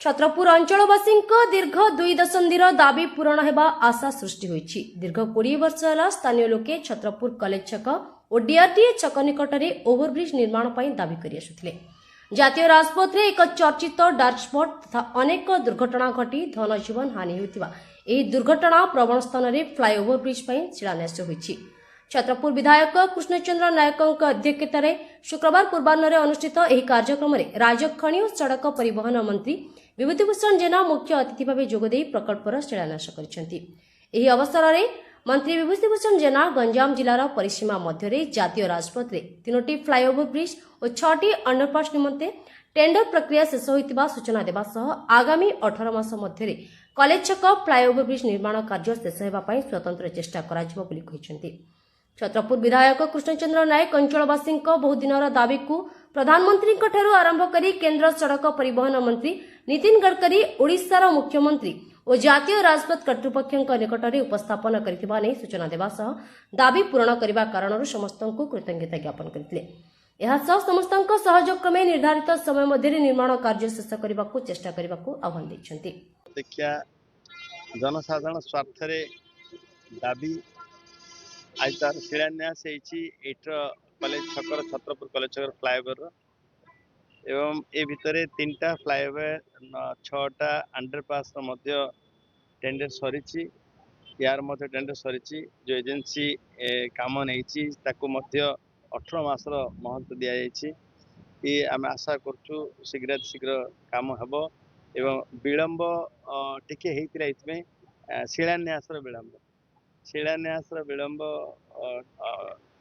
छत्रपुर अंचलवासी दीर्घ 2 दशंधि दाबी पूरण होगा आशा सृष्टि होईछि। दीर्घ 20 वर्ष है स्थानीय लोके छत्रपुर कॉलेज छक और डीआरटीए छक निकट में ओभरब्रिज निर्माण पर दाबी कर आसुथिले। जातीय राजपथ रे एक चर्चित डार्क स्पॉट तथा अनेक दुर्घटना घटी धनजीवन हानि होता दुर्घटना प्रवण स्थान में फ्लाईओवर ब्रिज पर शिलान्यास होईछि। छत्रपुर विधायक कृष्णचंद्र नायक अध्यक्षतार शुक्रवार पूर्वाह्न अनुष्ठित यह कार्यक्रम में राज्य खनि और सड़क परिवहन मंत्री विभूतिभूषण जेना मुख्य अतिथि भाव जोगदे प्रकल्पर शिलान्यास कर अवसर में मंत्री विभूतिभूषण जेना गंजाम जिलार परिसीमा मध्य जातीय राजपथ में 3टी फ्लाईओवर ब्रिज और 6टी अंडरपास निमंते टेंडर प्रक्रिया शेष होता सूचना देवा सह आगामी 18 मास मध्य कॉलेज छक फ्लाईओवर ब्रिज निर्माण कार्य शेष होगापी स्वतंत्र चेष्टा कर। छत्रपुर विधायक कृष्णचंद्र नायक अंचलवासी बहु दिन दाबी को प्रधानमंत्री आरंभ कर केंद्र सड़क परिवहन मंत्री नितिन गडकरी ओडिशार मुख्यमंत्री और जातीय राजपथ कर्तृपक्ष निकट में उपस्थापन कर सूचना देवा सह दाबी पूरण करने कारण समस्त कृतज्ञता ज्ञापन करते समस्त सहयोग क्रमे निर्धारित समय मध्य निर्माण कार्य शेष करने को चेष्टा करने को आह्वान देते। जनसाधारण स्वार्थ दाबी आज तार शिलान्यास कॉलेज छकर छत्रपुर कॉलेज छकर फ्लाईओवर एवं ए भितर 3टा फ्लाईओवर 6टा अंडरपास टेंडर सरी यार टेंडर सरी जो एजेंसी काम नहीं 18 मासर महत्व दि जाइए आम आशा करूँ शीघ्र शीघ्र काम हम एवं विलंब टिके होता शिलान्यास विलंब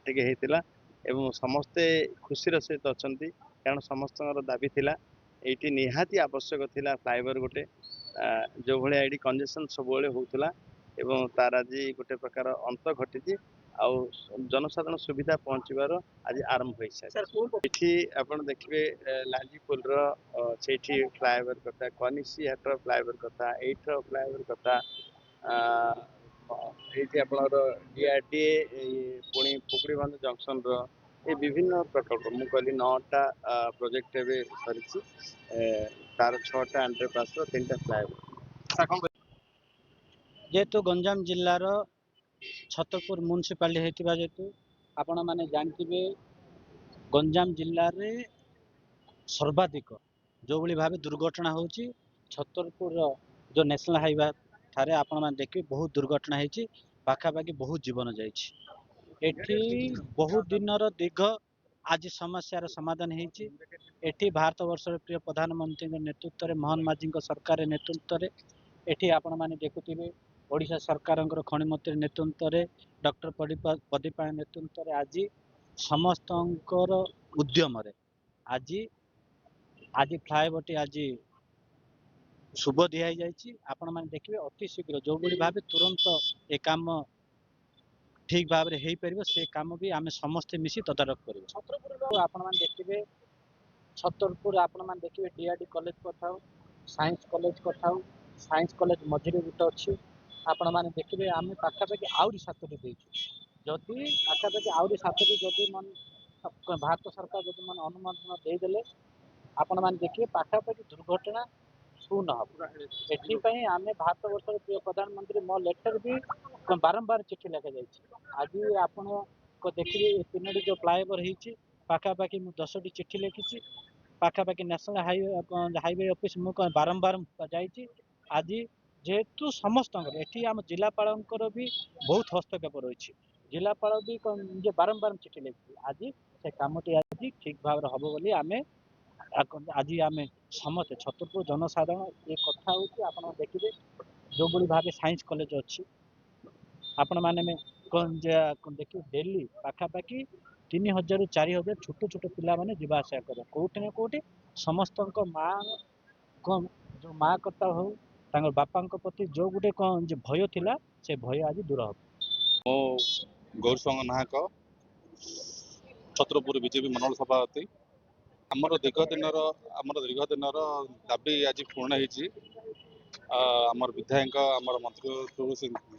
टिके होता एवं समस्ते खुशी सहित अच्छा कारण समस्त दाबी थिला ये निहाती आवश्यक थिला फ्लाईओवर गोटे जो भाई ये कंजेशन सब होता एवं तार आज गोटे प्रकार अंत घटी आउ जनसाधारण सुविधा पहुँचबार आज आरंभ हो सारी आप देखिए लालजीपुल से फ्लाईओवर कथा कनिसी हाटर फ्लाईओवर कथा एटर फ्लाईओवर कथा ये डीआरटीए पुणी पुकुड़ी बंध जंक्शन ये विभिन्न प्रकल्प मुझे कहली 9टा प्रोजेक्ट सरी तार 6टा अंडरपास 3टा फ्लाईओवर जेहेतु गंजाम जिलार छतरपुर म्युनिसिपालिटी होता जेहेतु आपण मैंने जानते गंजाम जिले में सर्वाधिक जो भाव दुर्घटना होची छतरपुर जो नेशनल हाईवे ठारे आपण मैंने देखिए बहुत दुर्घटना होती पाखापाखि बहुत जीवन जाठी बहुत दिन दीर्घ आज समस्यार समाधान होती भारत वर्ष प्रिय प्रधानमंत्री नेतृत्व में मोहन माझी सरकार नेतृत्व में एठी आपण मैंने देखुथिबे ओडिशा सरकार खनि मंत्री नेतृत्व में डॉक्टर प्रदीप नेतृत्व में आज समस्त उद्यम आज आज फ्लाईओवर आज शुभ दिखाई जाइए आपण मैंने देखिए अति शीघ्र जो भाव तुरंत ए काम ठीक भाव में हो पार से कम भी आम समस्ते मिसी तदारख कर आपण मैंने देखिए छतरपुर आपण मैंने देखिए डीआरडी कॉलेज कथा साइंस कॉलेज कथा साइंस कॉलेज मझे गोटे अच्छी आपण मैंने देखिए आम पाखापाखि आहरी 7टी देचु जदि पाखापाखि आहरी 7टी जदि मन भारत सरकार जदि मन अनुमोदन देदेले आपण मैंने देखिए पाखापाखि दुर्घटना शून्य हम एपाई आम भारत वर्ष प्रिय प्रधानमंत्री मो लेटर भी बारंबार चिठी लिखा जाए आज आपण देखिए 3टी जो फ्लाईओवर हो पाखापाखि 10टी चिठी लिखी पाखापाखि नेशनल हाईवे ऑफिस मुझे बारंबार जाइए आज जेहेतु समस्त ये आम जिलापाल भी बहुत हस्तक्षेप रही जिलापाल भी निजे बारंबार चिठी लिखी आज से कमटी आज ठीक भाव हम बोली आम आज आम समस्त छतरपुर जनसाधारण ये कथा हो देखिए जो भाव साइंस कॉलेज अच्छी आपण मैंने देखिए डेली पाखापाखि 3000 ରୁ 4000 छोट छोट पिला माने जीवा आशा कर कोठी ना कोठी समस्त माँ जो माँ कथा हो बापा प्रति जो गोटे भय थिला से भय आज दूर हो। मो गौरसंग नाहक छत्रपुर बीजेपी मंडल सभापति आमर दीर्घ दिन दाबी आज पूर्ण होती आमर विधायक आमर मंत्री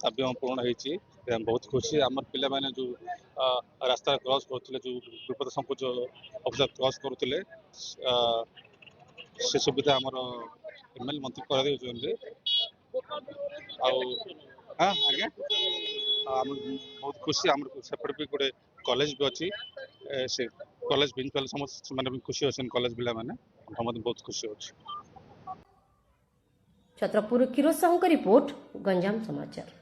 दाबी पूर्ण होती बहुत खुशी आमर पिला माने जो रास्ता क्रॉस करते जो विपद संकोच अफिसर क्रॉस करते से सुविधा आमर MLA मंत्री कर देउछन्ते आउ हाँ आगे हम बहुत खुशी हम सेपट भी गोटे कॉलेज भी अच्छी से कॉलेज प्रिंसिपल समस्त माने भी खुशी अछन कॉलेज पिला माने हम बहुत खुशी अछि। छत्रपुर किरोज साहू का रिपोर्ट, गंजाम समाचार।